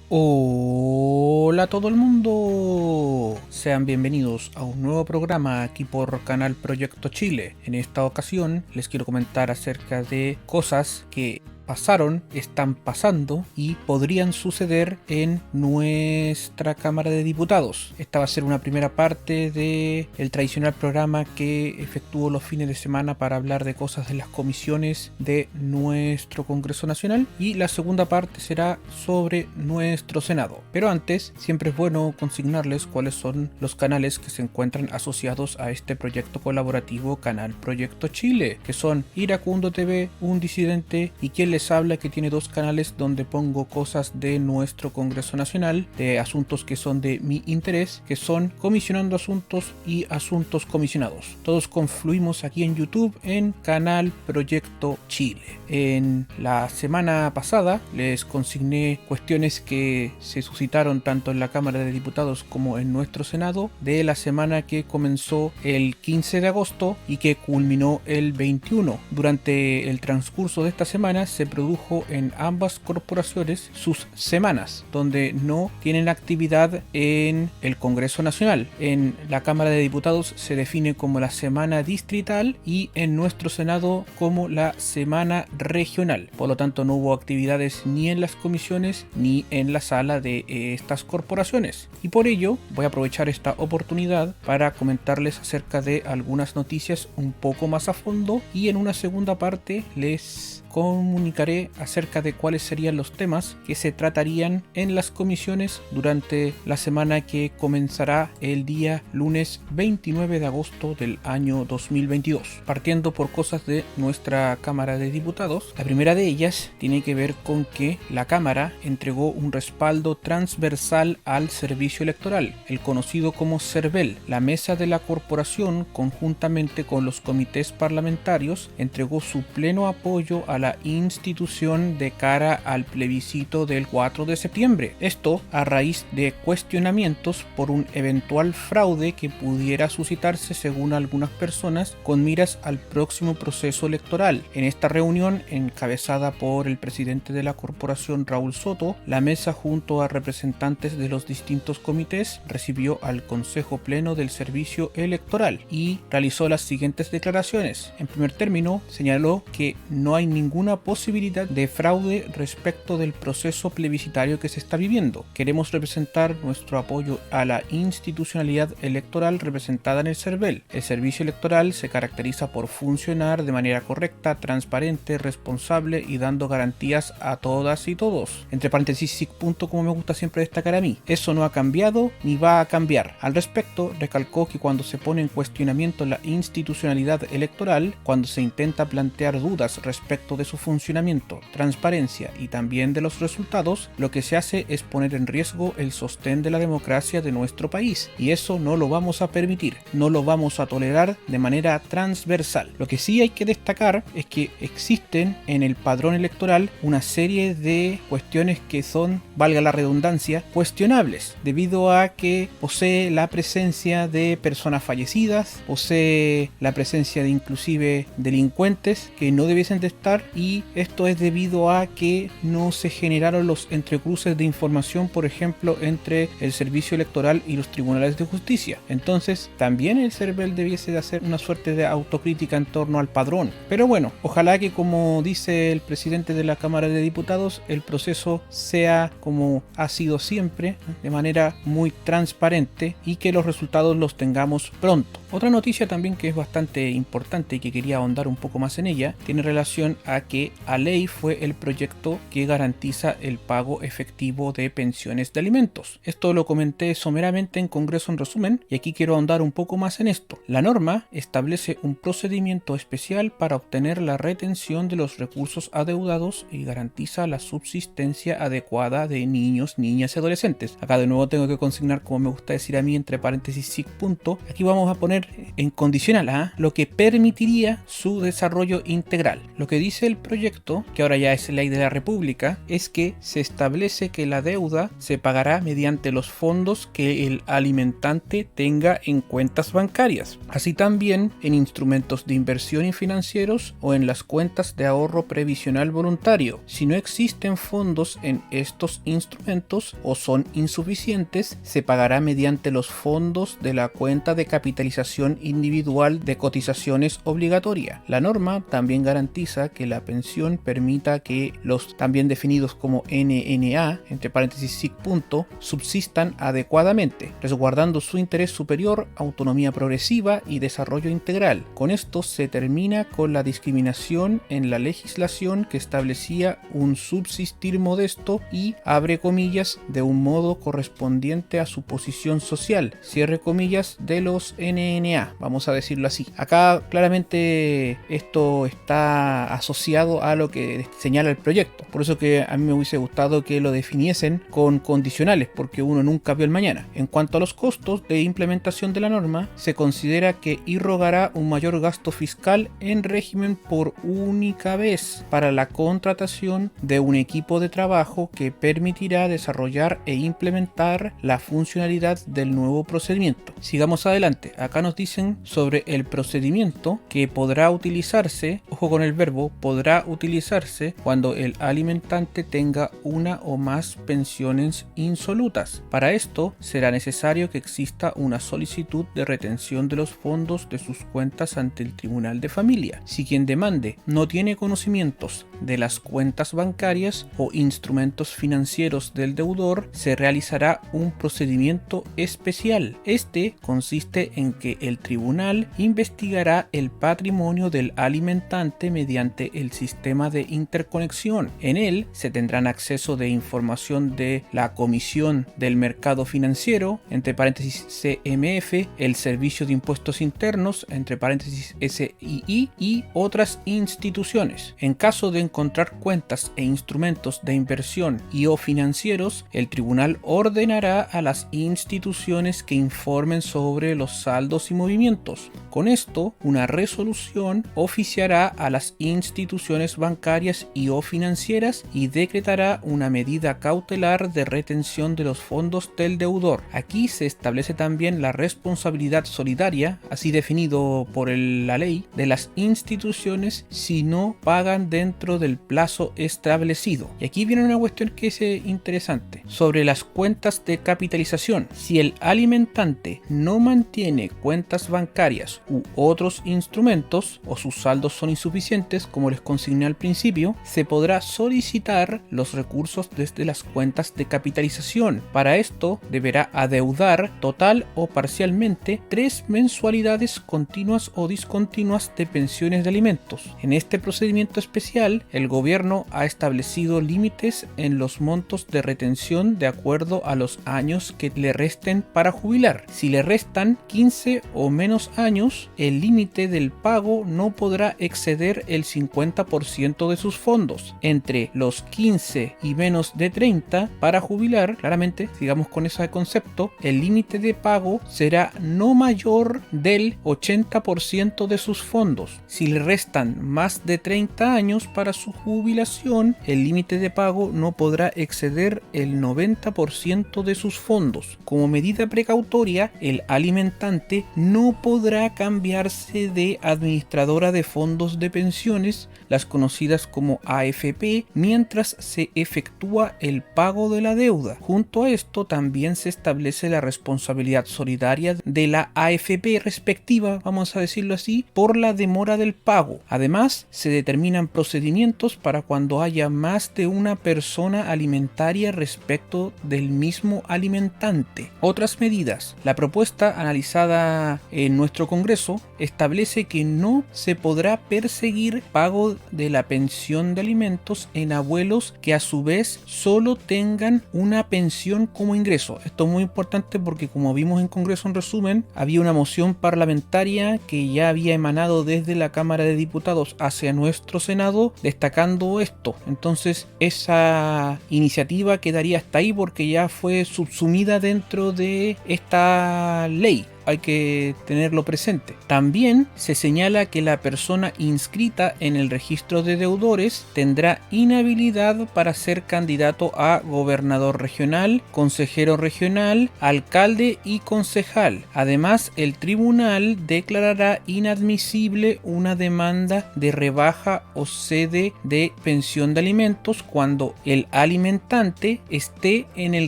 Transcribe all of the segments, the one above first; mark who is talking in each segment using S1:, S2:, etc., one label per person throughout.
S1: Hola a todo el mundo, sean bienvenidos a un nuevo programa aquí por Canal Proyecto Chile. En esta ocasión les quiero comentar acerca de cosas que pasaron, están pasando y podrían suceder en nuestra Cámara de Diputados. Esta va a ser una primera parte del tradicional programa que efectúo los fines de semana para hablar de cosas de las comisiones de nuestro Congreso Nacional, y la segunda parte será sobre nuestro Senado. Pero antes, siempre es bueno consignarles cuáles son los canales que se encuentran asociados a este proyecto colaborativo Canal Proyecto Chile, que son Iracundo TV, Un Disidente y Quien Les Habla, que tiene dos canales donde pongo cosas de nuestro Congreso Nacional, de asuntos que son de mi interés, que son Comisionando Asuntos y Asuntos Comisionados. Todos confluimos aquí en YouTube en Canal Proyecto Chile. En la semana pasada les consigné cuestiones que se suscitaron tanto en la Cámara de Diputados como en nuestro Senado de la semana que comenzó el 15 de agosto y que culminó el 21. Durante el transcurso de esta semana se produjo en ambas corporaciones sus semanas, donde no tienen actividad en el Congreso Nacional. En la Cámara de Diputados se define como la semana distrital y en nuestro Senado como la semana regional. Por lo tanto, no hubo actividades ni en las comisiones ni en la sala de estas corporaciones. Y por ello voy a aprovechar esta oportunidad para comentarles acerca de algunas noticias un poco más a fondo, y en una segunda parte les comunicaré acerca de cuáles serían los temas que se tratarían en las comisiones durante la semana que comenzará el día lunes 29 de agosto del año 2022. Partiendo por cosas de nuestra Cámara de Diputados, la primera de ellas tiene que ver con que la Cámara entregó un respaldo transversal al servicio electoral, el conocido como CERVEL. La mesa de la corporación, conjuntamente con los comités parlamentarios, entregó su pleno apoyo a la institución de cara al plebiscito del 4 de septiembre. Esto a raíz de cuestionamientos por un eventual fraude que pudiera suscitarse, según algunas personas, con miras al próximo proceso electoral. En esta reunión, encabezada por el presidente de la corporación, Raúl Soto, la mesa, junto a representantes de los distintos comités, recibió al Consejo Pleno del Servicio Electoral y realizó las siguientes declaraciones. En primer término, señaló que no hay ninguna posibilidad de fraude respecto del proceso plebiscitario que se está viviendo. Queremos representar nuestro apoyo a la institucionalidad electoral representada en el CERVEL. El servicio electoral se caracteriza por funcionar de manera correcta, transparente, responsable y dando garantías a todas y todos. Entre paréntesis, SIC punto, como me gusta siempre destacar a mí. Eso no ha cambiado ni va a cambiar. Al respecto, recalcó que cuando se pone en cuestionamiento la institucionalidad electoral, cuando se intenta plantear dudas respecto de su funcionamiento, transparencia y también de los resultados, lo que se hace es poner en riesgo el sostén de la democracia de nuestro país, y eso no lo vamos a permitir, no lo vamos a tolerar de manera transversal. Lo que sí hay que destacar es que existen en el padrón electoral una serie de cuestiones que son, valga la redundancia, cuestionables, debido a que posee la presencia de personas fallecidas, posee la presencia de inclusive delincuentes que no debiesen de estar, y esto es debido a que no se generaron los entrecruces de información, por ejemplo, entre el servicio electoral y los tribunales de justicia. Entonces, también el CERVEL debiese de hacer una suerte de autocrítica en torno al padrón. Pero bueno, ojalá que, como dice el presidente de la Cámara de Diputados, el proceso sea como ha sido siempre, de manera muy transparente, y que los resultados los tengamos pronto. Otra noticia también que es bastante importante y que quería ahondar un poco más en ella, tiene relación a que a ley fue el proyecto que garantiza el pago efectivo de pensiones de alimentos. Esto lo comenté someramente en Congreso en resumen, y aquí quiero ahondar un poco más en esto. La norma establece un procedimiento especial para obtener la retención de los recursos adeudados y garantiza la subsistencia adecuada de niños, niñas y adolescentes. Acá de nuevo tengo que consignar, como me gusta decir a mí, entre paréntesis SIC punto. Aquí vamos a poner en condicional a lo que permitiría su desarrollo integral. Lo que dice dice el proyecto, que ahora ya es ley de la República, es que se establece que la deuda se pagará mediante los fondos que el alimentante tenga en cuentas bancarias, así también en instrumentos de inversión y financieros o en las cuentas de ahorro previsional voluntario. Si no existen fondos en estos instrumentos o son insuficientes, se pagará mediante los fondos de la cuenta de capitalización individual de cotizaciones obligatoria. La norma también garantiza que la pensión permita que los también definidos como NNA, entre paréntesis SIC punto, subsistan adecuadamente, resguardando su interés superior, autonomía progresiva y desarrollo integral. Con esto se termina con la discriminación en la legislación que establecía un subsistir modesto y, abre comillas, de un modo correspondiente a su posición social, cierre comillas, de los NNA, vamos a decirlo así. Acá claramente esto está asociado a lo que señala el proyecto, por eso que a mí me hubiese gustado que lo definiesen con condicionales, porque uno nunca vio el mañana. En cuanto a los costos de implementación de la norma, se considera que irrogará un mayor gasto fiscal en régimen por única vez para la contratación de un equipo de trabajo que permitirá desarrollar e implementar la funcionalidad del nuevo procedimiento. Sigamos adelante. Acá nos dicen sobre el procedimiento que podrá utilizarse, ojo con el verbo, podrá utilizarse cuando el alimentante tenga una o más pensiones insolutas. Para esto será necesario que exista una solicitud de retención de los fondos de sus cuentas ante el Tribunal de Familia. Si quien demande no tiene conocimientos de las cuentas bancarias o instrumentos financieros del deudor, se realizará un procedimiento especial. Este consiste en que el tribunal investigará el patrimonio del alimentante mediante el sistema de interconexión. En él se tendrán acceso de información de la Comisión del Mercado Financiero, entre paréntesis CMF, el Servicio de Impuestos Internos, entre paréntesis SII, y otras instituciones. En caso de encontrar cuentas e instrumentos de inversión y o financieros, el tribunal ordenará a las instituciones que informen sobre los saldos y movimientos. Con esto, una resolución oficiará a las instituciones bancarias y o financieras y decretará una medida cautelar de retención de los fondos del deudor. Aquí se establece también la responsabilidad solidaria, así definido por la ley, de las instituciones si no pagan dentro del plazo establecido. Y aquí viene una cuestión que es interesante sobre las cuentas de capitalización. Si el alimentante no mantiene cuentas bancarias u otros instrumentos o sus saldos son insuficientes, como les consigné al principio, se podrá solicitar los recursos desde las cuentas de capitalización. Para esto deberá adeudar total o parcialmente 3 mensualidades continuas o discontinuas de pensiones de alimentos. En este procedimiento especial, el gobierno ha establecido límites en los montos de retención de acuerdo a los años que le resten para jubilar. Si le restan 15 o menos años, el límite del pago no podrá exceder el 50% de sus fondos. Entre los 15 y menos de 30 para jubilar, claramente, sigamos con ese concepto, el límite de pago será no mayor del 80% de sus fondos. Si le restan más de 30 años para su jubilación, el límite de pago no podrá exceder el 90% de sus fondos. Como medida precautoria, el alimentante no podrá cambiarse de administradora de fondos de pensiones, las conocidas como AFP, mientras se efectúa el pago de la deuda. Junto a esto también se establece la responsabilidad solidaria de la AFP respectiva, vamos a decirlo así, por la demora del pago. Además, se determinan procedimientos para cuando haya más de una persona alimentaria respecto del mismo alimentante. Otras medidas. La propuesta analizada en nuestro Congreso establece que no se podrá perseguir pago de la pensión de alimentos en abuelos que a su vez solo tengan una pensión como ingreso. Esto es muy importante porque, como vimos en Congreso en resumen, había una moción parlamentaria que ya había emanado desde la Cámara de Diputados hacia nuestro Senado destacando esto. Entonces esa iniciativa quedaría hasta ahí porque ya fue subsumida dentro de esta ley. hay que tenerlo presente. También se señala que la persona inscrita en el registro de deudores tendrá inhabilidad para ser candidato a gobernador regional, consejero regional, alcalde y concejal. Además, el tribunal declarará inadmisible una demanda de rebaja o cede de pensión de alimentos cuando el alimentante esté en el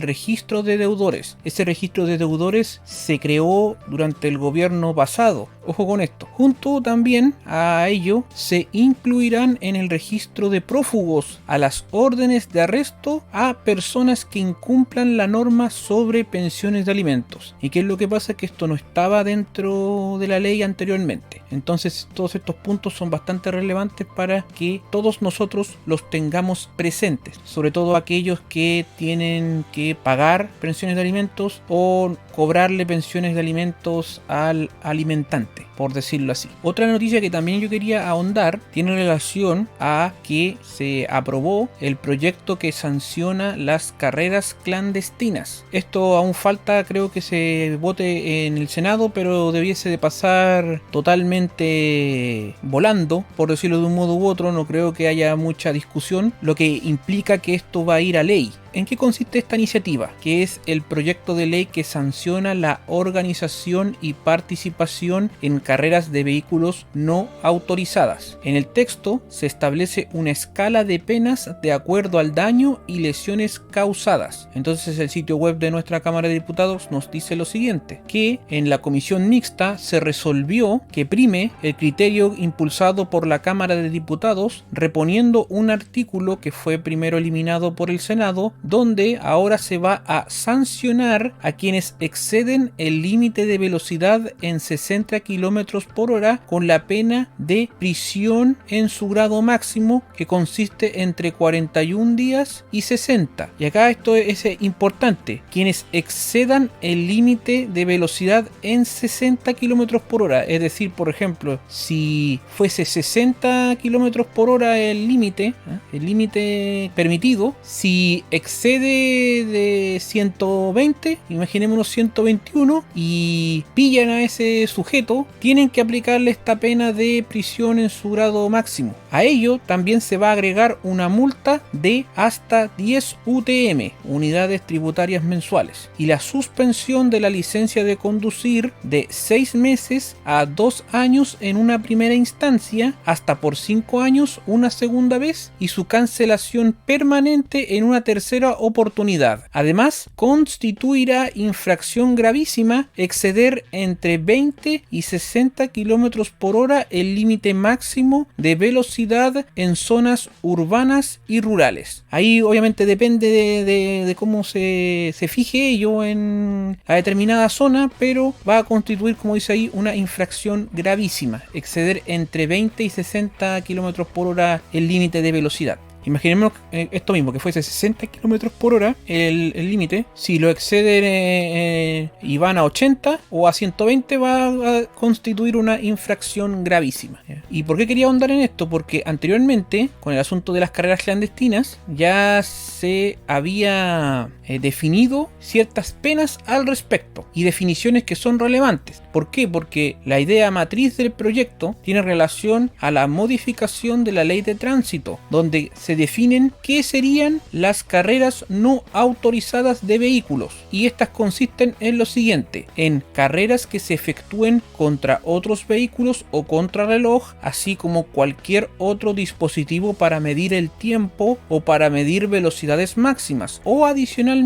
S1: registro de deudores. Ese registro de deudores se creó durante el gobierno pasado. Ojo con esto. Junto también a ello se incluirán en el registro de prófugos a las órdenes de arresto a personas que incumplan la norma sobre pensiones de alimentos. ¿Y qué es lo que pasa? Que esto no estaba dentro de la ley anteriormente. Entonces todos estos puntos son bastante relevantes para que todos nosotros los tengamos presentes. Sobre todo aquellos que tienen que pagar pensiones de alimentos o cobrarle pensiones de alimentos al alimentante, por decirlo así. Otra noticia que también yo quería ahondar tiene relación a que se aprobó el proyecto que sanciona las carreras clandestinas. Esto aún falta, creo que se vote en el Senado, pero debiese de pasar totalmente volando, por decirlo de un modo u otro. No creo que haya mucha discusión, lo que implica que esto va a ir a ley. ¿En qué consiste esta iniciativa? Que es el proyecto de ley que sanciona la organización y participación en carreras de vehículos no autorizadas. En el texto se establece una escala de penas de acuerdo al daño y lesiones causadas. Entonces el sitio web de nuestra Cámara de Diputados nos dice lo siguiente, que en la comisión mixta se resolvió que prime el criterio impulsado por la Cámara de Diputados, reponiendo un artículo que fue primero eliminado por el Senado, donde ahora se va a sancionar a quienes exceden el límite de velocidad en 60 km por hora con la pena de prisión en su grado máximo, que consiste entre 41 días y 60. Y acá esto es importante, quienes excedan el límite de velocidad en 60 km por hora. Es decir, por ejemplo, si fuese 60 km por hora el límite permitido, si excede de 120, imaginémonos 121, y pillan a ese sujeto, tienen que aplicarle esta pena de prisión en su grado máximo. A ello también se va a agregar una multa de hasta 10 UTM, unidades tributarias mensuales, y la suspensión de la licencia de conducir de 6 meses a 2 años en una primera instancia, hasta por 5 años una segunda vez, y su cancelación permanente en una tercera oportunidad. Además, constituirá infracción gravísima exceder entre 20 y 60 km por hora el límite máximo de velocidad en zonas urbanas y rurales. Ahí obviamente depende de cómo se fije ello en la determinada zona, pero va a constituir, como dice ahí, una infracción gravísima, exceder entre 20 y 60 km por hora el límite de velocidad. Imaginemos esto mismo, que fuese 60 km por hora el límite. Si lo exceden y van a 80 o a 120, va a constituir una infracción gravísima. ¿Y por qué quería ahondar en esto? Porque anteriormente, con el asunto de las carreras clandestinas, ya se había definido ciertas penas al respecto, y definiciones que son relevantes. ¿Por qué? Porque la idea matriz del proyecto tiene relación a la modificación de la ley de tránsito, donde se definen qué serían las carreras no autorizadas de vehículos, y estas consisten en lo siguiente: en carreras que se efectúen contra otros vehículos o contrarreloj, así como cualquier otro dispositivo para medir el tiempo o para medir velocidades máximas, o adicionalmente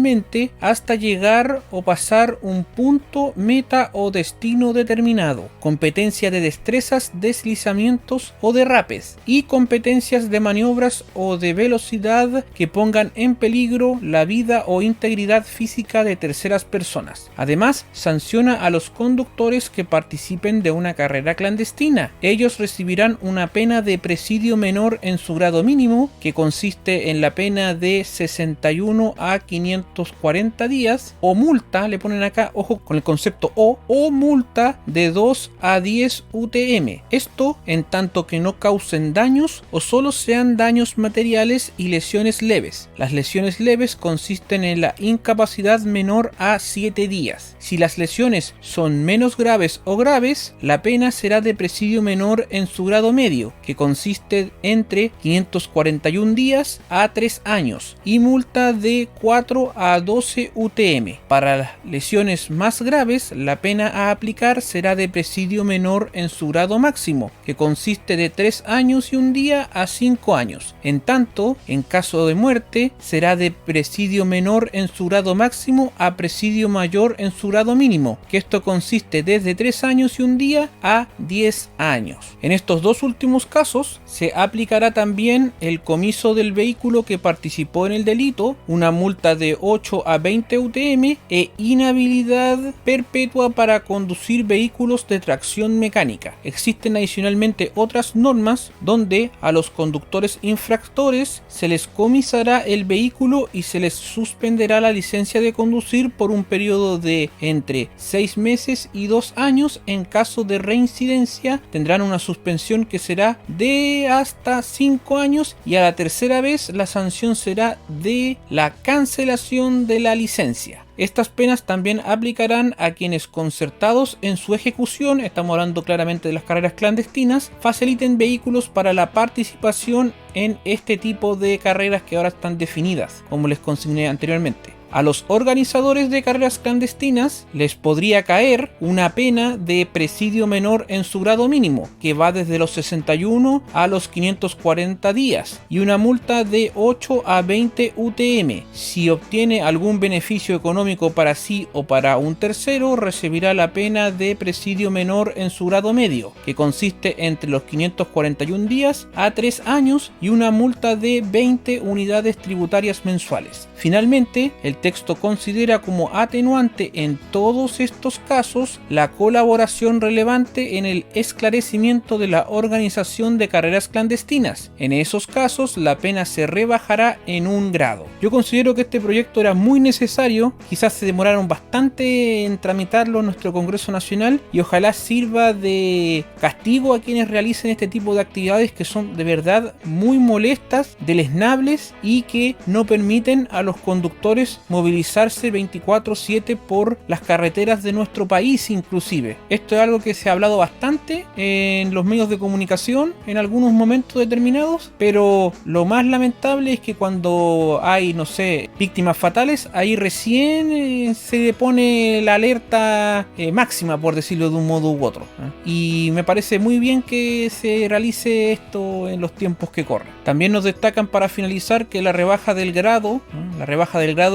S1: hasta llegar o pasar un punto, meta o destino determinado, competencia de destrezas, deslizamientos o derrapes, y competencias de maniobras o de velocidad que pongan en peligro la vida o integridad física de terceras personas. Además, sanciona a los conductores que participen de una carrera clandestina. Ellos recibirán una pena de presidio menor en su grado mínimo, que consiste en la pena de 61 a 540 días, o multa, le ponen acá, ojo con el concepto o multa de 2 a 10 UTM. Esto en tanto que no causen daños o solo sean daños materiales. materiales y lesiones leves. Las lesiones leves consisten en la incapacidad menor a 7 días. Si las lesiones son menos graves o graves, la pena será de presidio menor en su grado medio, que consiste entre 541 días a 3 años, y multa de 4 a 12 UTM. Para las lesiones más graves, la pena a aplicar será de presidio menor en su grado máximo, que consiste de 3 años y un día a 5 años. En tanto, en caso de muerte, será de presidio menor en su grado máximo a presidio mayor en su grado mínimo, que esto consiste desde 3 años y un día a 10 años. En estos dos últimos casos, se aplicará también el comiso del vehículo que participó en el delito, una multa de 8 a 20 UTM e inhabilidad perpetua para conducir vehículos de tracción mecánica. Existen adicionalmente otras normas donde a los conductores infractores se les comisará el vehículo y se les suspenderá la licencia de conducir por un periodo de entre 6 meses y 2 años. En caso de reincidencia tendrán una suspensión que será de hasta 5 años y a la tercera vez la sanción será de la cancelación de la licencia. Estas penas también aplicarán a quienes, concertados en su ejecución, estamos hablando claramente de las carreras clandestinas, faciliten vehículos para la participación en este tipo de carreras que ahora están definidas, como les consigné anteriormente. A los organizadores de carreras clandestinas les podría caer una pena de presidio menor en su grado mínimo, que va desde los 61 a los 540 días, y una multa de 8 a 20 UTM. Si obtiene algún beneficio económico para sí o para un tercero, recibirá la pena de presidio menor en su grado medio, que consiste entre los 541 días a 3 años y una multa de 20 unidades tributarias mensuales. Finalmente, el texto considera como atenuante en todos estos casos la colaboración relevante en el esclarecimiento de la organización de carreras clandestinas. En esos casos, la pena se rebajará en un grado. Yo considero que este proyecto era muy necesario, quizás se demoraron bastante en tramitarlo en nuestro Congreso Nacional y ojalá sirva de castigo a quienes realicen este tipo de actividades que son de verdad muy molestas, deleznables y que no permiten a los conductores movilizarse 24/7 por las carreteras de nuestro país inclusive. Esto es algo que se ha hablado bastante en los medios de comunicación en algunos momentos determinados, pero lo más lamentable es que cuando hay, no sé, víctimas fatales, ahí recién se pone la alerta máxima, por decirlo de un modo u otro. Y me parece muy bien que se realice esto en los tiempos que corren. También nos destacan para finalizar que la rebaja del grado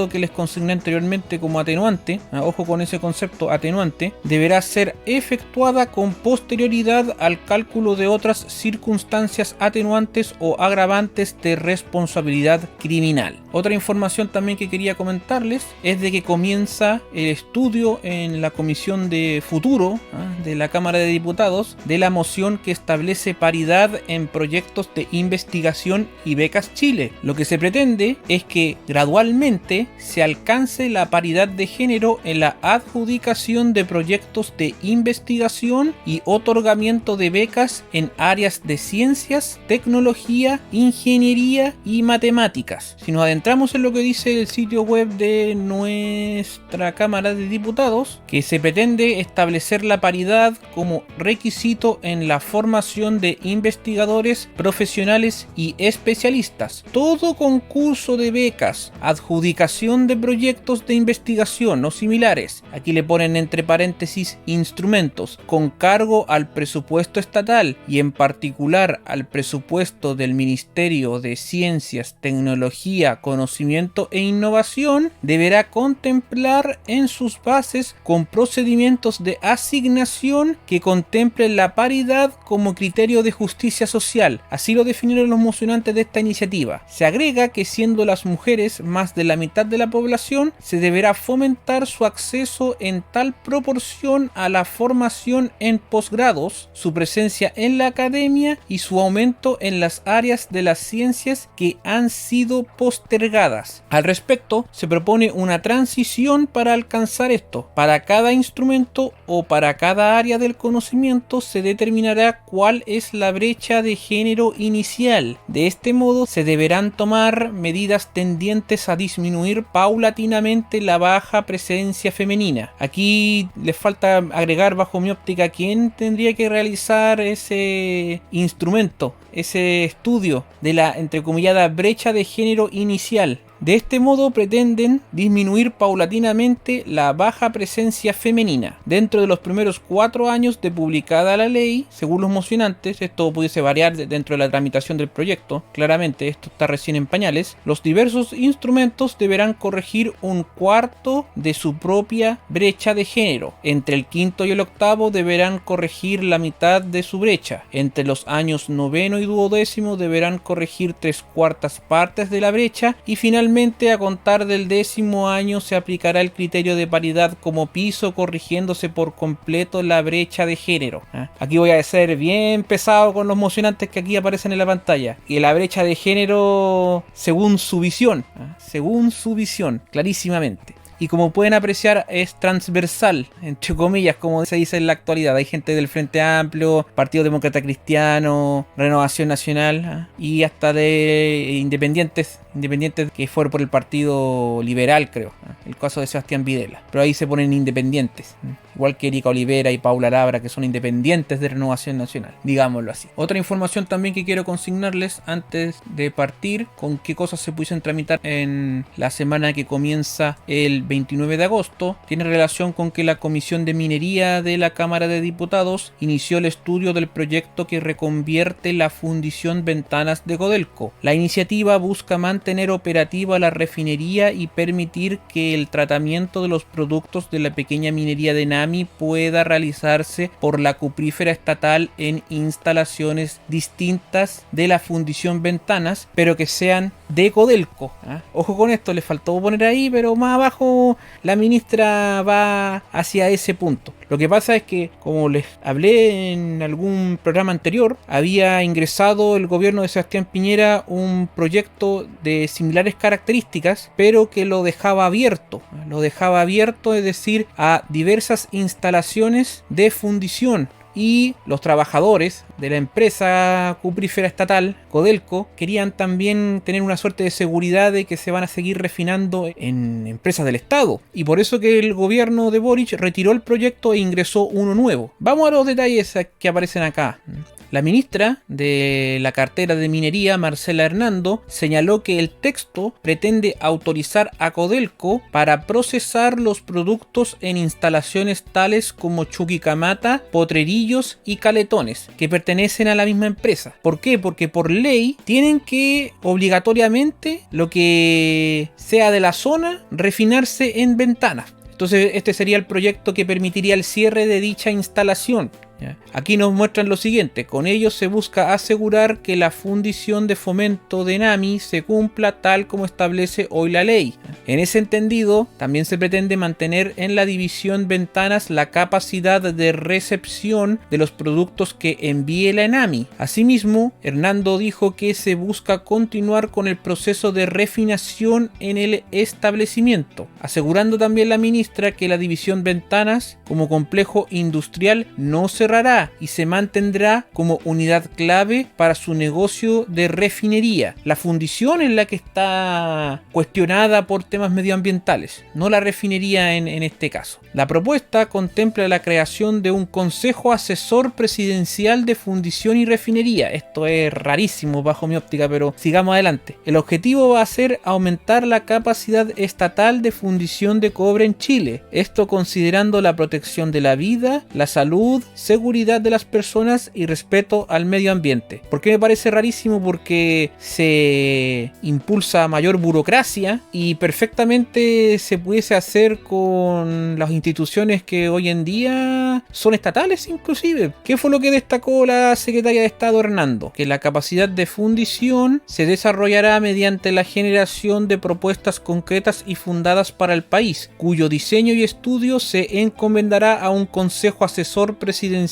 S1: que les consigné anteriormente como atenuante, ojo con ese concepto atenuante, deberá ser efectuada con posterioridad al cálculo de otras circunstancias atenuantes o agravantes de responsabilidad criminal. Otra información también que quería comentarles es de que comienza el estudio en la Comisión de Futuro de la Cámara de Diputados de la moción que establece paridad en proyectos de investigación y becas Chile. Lo que se pretende es que gradualmente se alcance la paridad de género en la adjudicación de proyectos de investigación y otorgamiento de becas en áreas de ciencias, tecnología, ingeniería y matemáticas. Si nos adentramos en lo que dice el sitio web de nuestra Cámara de Diputados, que se pretende establecer la paridad como requisito en la formación de investigadores, profesionales y especialistas. Todo concurso de becas, adjudicación de proyectos de investigación o similares, aquí le ponen entre paréntesis instrumentos, con cargo al presupuesto estatal y en particular al presupuesto del Ministerio de Ciencias, Tecnología, Conocimiento e Innovación, deberá contemplar en sus bases con procedimientos de asignación que contemplen la paridad como criterio de justicia social. Así lo definieron los mocionantes de esta iniciativa. Se agrega que siendo las mujeres más de la mitad de la la población, se deberá fomentar su acceso en tal proporción a la formación en posgrados, su presencia en la academia y su aumento en las áreas de las ciencias que han sido postergadas. Al respecto, se propone una transición para alcanzar esto. Para cada instrumento o para cada área del conocimiento se determinará cuál es la brecha de género inicial. De este modo, se deberán tomar medidas tendientes a disminuir paulatinamente la baja presencia femenina. Aquí les falta agregar, bajo mi óptica, quién tendría que realizar ese instrumento, ese estudio de la entrecomillada brecha de género inicial. De este modo pretenden disminuir paulatinamente la baja presencia femenina. Dentro de los primeros 4 años de publicada la ley, según los mocionantes, esto pudiese variar dentro de la tramitación del proyecto, claramente esto está recién en pañales, los diversos instrumentos deberán corregir un cuarto de su propia brecha de género. Entre el quinto y el octavo deberán corregir la mitad de su brecha. Entre los años noveno y duodécimo deberán corregir 3/4 partes de la brecha y finalmente a contar del 10º año se aplicará el criterio de paridad como piso, corrigiéndose por completo la brecha de género. Aquí voy a ser bien pesado con los mocionantes que aquí aparecen en la pantalla. Y la brecha de género según su visión, clarísimamente. Y como pueden apreciar, es transversal, entre comillas, como se dice en la actualidad. Hay gente del Frente Amplio, Partido Demócrata Cristiano, Renovación Nacional y hasta de independientes que fueron por el Partido Liberal, creo. El caso de Sebastián Videla. Pero ahí se ponen independientes. Igual que Erika Olivera y Paula Labra, que son independientes de Renovación Nacional, digámoslo así. Otra información también que quiero consignarles antes de partir, con qué cosas se pudiesen tramitar en la semana que comienza el 29 de agosto, tiene relación con que la Comisión de Minería de la Cámara de Diputados inició el estudio del proyecto que reconvierte la fundición Ventanas de Codelco. La iniciativa busca mantener operativa la refinería y permitir que el tratamiento de los productos de la pequeña minería de NAMI pueda realizarse por la cuprífera estatal en instalaciones distintas de la fundición Ventanas, pero que sean de Codelco. Ojo con esto, les faltó poner ahí, pero más abajo la ministra va hacia ese punto. Lo que pasa es que, como les hablé en algún programa anterior, había ingresado el gobierno de Sebastián Piñera un proyecto de similares características, pero que lo dejaba abierto. Es decir, a diversas instalaciones de fundición. Y los trabajadores de la empresa cuprífera estatal, Codelco, querían también tener una suerte de seguridad de que se van a seguir refinando en empresas del Estado. Y por eso que el gobierno de Boric retiró el proyecto e ingresó uno nuevo. Vamos a los detalles que aparecen acá. La ministra de la cartera de Minería, Marcela Hernando, señaló que el texto pretende autorizar a Codelco para procesar los productos en instalaciones tales como Chuquicamata, Potrerillos y Caletones, que pertenecen a la misma empresa. ¿Por qué? Porque por ley tienen que obligatoriamente lo que sea de la zona refinarse en Ventanas. Entonces este sería el proyecto que permitiría el cierre de dicha instalación. Aquí nos muestran lo siguiente: con ello se busca asegurar que la fundición de fomento de NAMI se cumpla tal como establece hoy la ley. En ese entendido, también se pretende mantener en la división Ventanas la capacidad de recepción de los productos que envíe la NAMI. Asimismo, Hernando dijo que se busca continuar con el proceso de refinación en el establecimiento, asegurando también la ministra que la división Ventanas como complejo industrial no cerrará y se mantendrá como unidad clave para su negocio de refinería. La fundición es la que está cuestionada por temas medioambientales, no la refinería en este caso. La propuesta contempla la creación de un consejo asesor presidencial de fundición y refinería. Esto es rarísimo bajo mi óptica, pero sigamos adelante. El objetivo va a ser aumentar la capacidad estatal de fundición de cobre en Chile. Esto considerando la protección de la vida, la salud, seguridad seguridad de las personas y respeto al medio ambiente. ¿Por qué me parece rarísimo? Porque se impulsa mayor burocracia y perfectamente se pudiese hacer con las instituciones que hoy en día son estatales inclusive. ¿Qué fue lo que destacó la secretaria de Estado Hernando? Que la capacidad de fundición se desarrollará mediante la generación de propuestas concretas y fundadas para el país, cuyo diseño y estudio se encomendará a un consejo asesor presidencial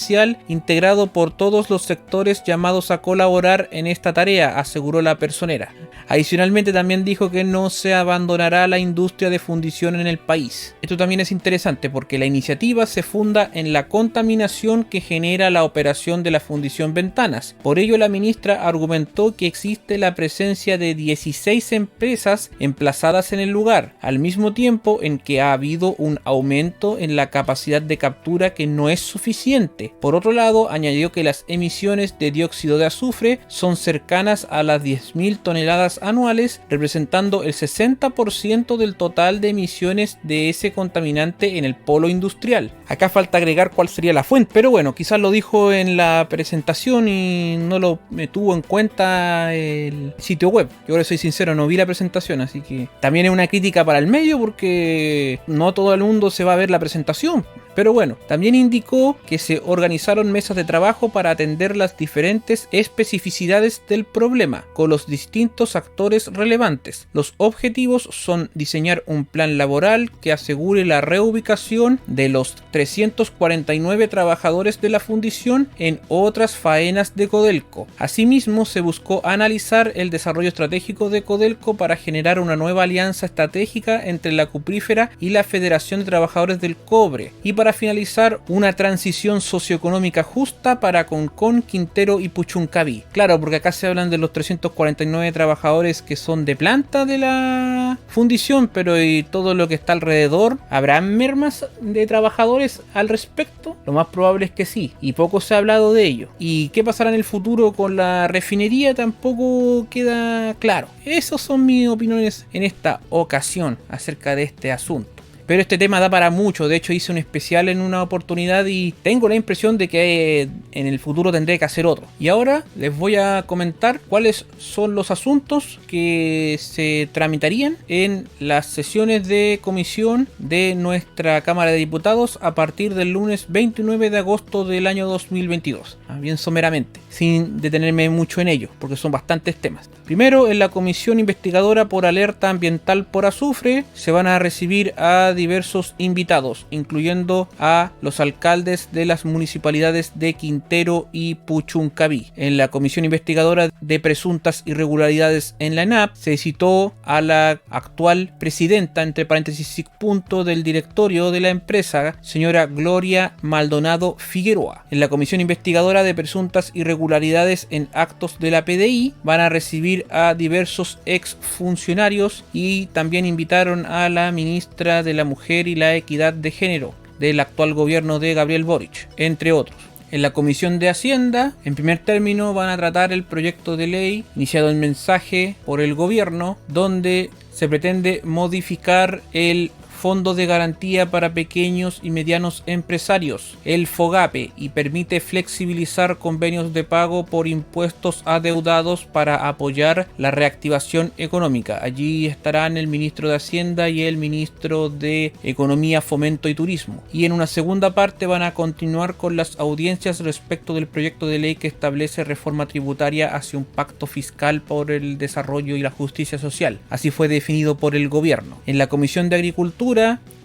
S1: integrado por todos los sectores llamados a colaborar en esta tarea, aseguró la personera. Adicionalmente también dijo que no se abandonará la industria de fundición en el país. Esto también es interesante porque la iniciativa se funda en la contaminación que genera la operación de la fundición Ventanas. Por ello la ministra argumentó que existe la presencia de 16 empresas emplazadas en el lugar, al mismo tiempo en que ha habido un aumento en la capacidad de captura que no es suficiente. Por otro lado, añadió que las emisiones de dióxido de azufre son cercanas a las 10.000 toneladas anuales, representando el 60% del total de emisiones de ese contaminante en el polo industrial. Acá falta agregar cuál sería la fuente, pero bueno, quizás lo dijo en la presentación y no lo me tuvo en cuenta el sitio web. Yo ahora soy sincero, no vi la presentación, así que también es una crítica para el medio porque no todo el mundo se va a ver la presentación. Pero bueno, también indicó que se organizaron mesas de trabajo para atender las diferentes especificidades del problema con los distintos actores relevantes. Los objetivos son diseñar un plan laboral que asegure la reubicación de los 349 trabajadores de la fundición en otras faenas de Codelco. Asimismo, se buscó analizar el desarrollo estratégico de Codelco para generar una nueva alianza estratégica entre la cuprífera y la Federación de Trabajadores del Cobre, y para finalizar una transición socioeconómica justa para Concón, Quintero y Puchuncaví. Claro, porque acá se hablan de los 349 trabajadores que son de planta de la fundición, pero y todo lo que está alrededor, ¿habrá mermas de trabajadores al respecto? Lo más probable es que sí, y poco se ha hablado de ello. ¿Y qué pasará en el futuro con la refinería? Tampoco queda claro. Esas son mis opiniones en esta ocasión acerca de este asunto. Pero este tema da para mucho. De hecho, hice un especial en una oportunidad y tengo la impresión de que en el futuro tendré que hacer otro. Y ahora les voy a comentar cuáles son los asuntos que se tramitarían en las sesiones de comisión de nuestra Cámara de Diputados a partir del lunes 29 de agosto del año 2022. Bien someramente, sin detenerme mucho en ello, porque son bastantes temas. Primero, en la Comisión Investigadora por Alerta Ambiental por Azufre se van a recibir a diversos invitados, incluyendo a los alcaldes de las municipalidades de Quintero y Puchuncaví. En la Comisión Investigadora de Presuntas Irregularidades en la ENAP se citó a la actual presidenta, entre paréntesis, punto del directorio de la empresa, señora Gloria Maldonado Figueroa. En la Comisión Investigadora de Presuntas Irregularidades en Actos de la PDI van a recibir a diversos exfuncionarios y también invitaron a la ministra de la Mujer y la Equidad de Género del actual gobierno de Gabriel Boric, entre otros. En la Comisión de Hacienda, en primer término, van a tratar el proyecto de ley iniciado en mensaje por el gobierno, donde se pretende modificar el Fondo de Garantía para Pequeños y Medianos Empresarios, el FOGAPE, y permite flexibilizar convenios de pago por impuestos adeudados para apoyar la reactivación económica. Allí estarán el ministro de Hacienda y el ministro de Economía, Fomento y Turismo. Y en una segunda parte van a continuar con las audiencias respecto del proyecto de ley que establece reforma tributaria hacia un pacto fiscal por el desarrollo y la justicia social. Así fue definido por el gobierno. En la Comisión de Agricultura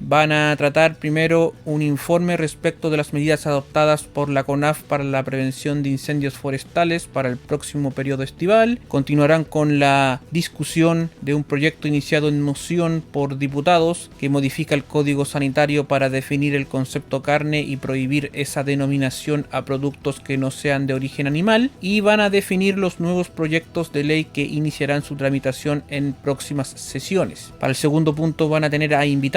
S1: van a tratar primero un informe respecto de las medidas adoptadas por la CONAF para la prevención de incendios forestales para el próximo periodo estival. Continuarán con la discusión de un proyecto iniciado en moción por diputados que modifica el Código Sanitario para definir el concepto carne y prohibir esa denominación a productos que no sean de origen animal, y van a definir los nuevos proyectos de ley que iniciarán su tramitación en próximas sesiones. Para el segundo punto van a tener a invitados.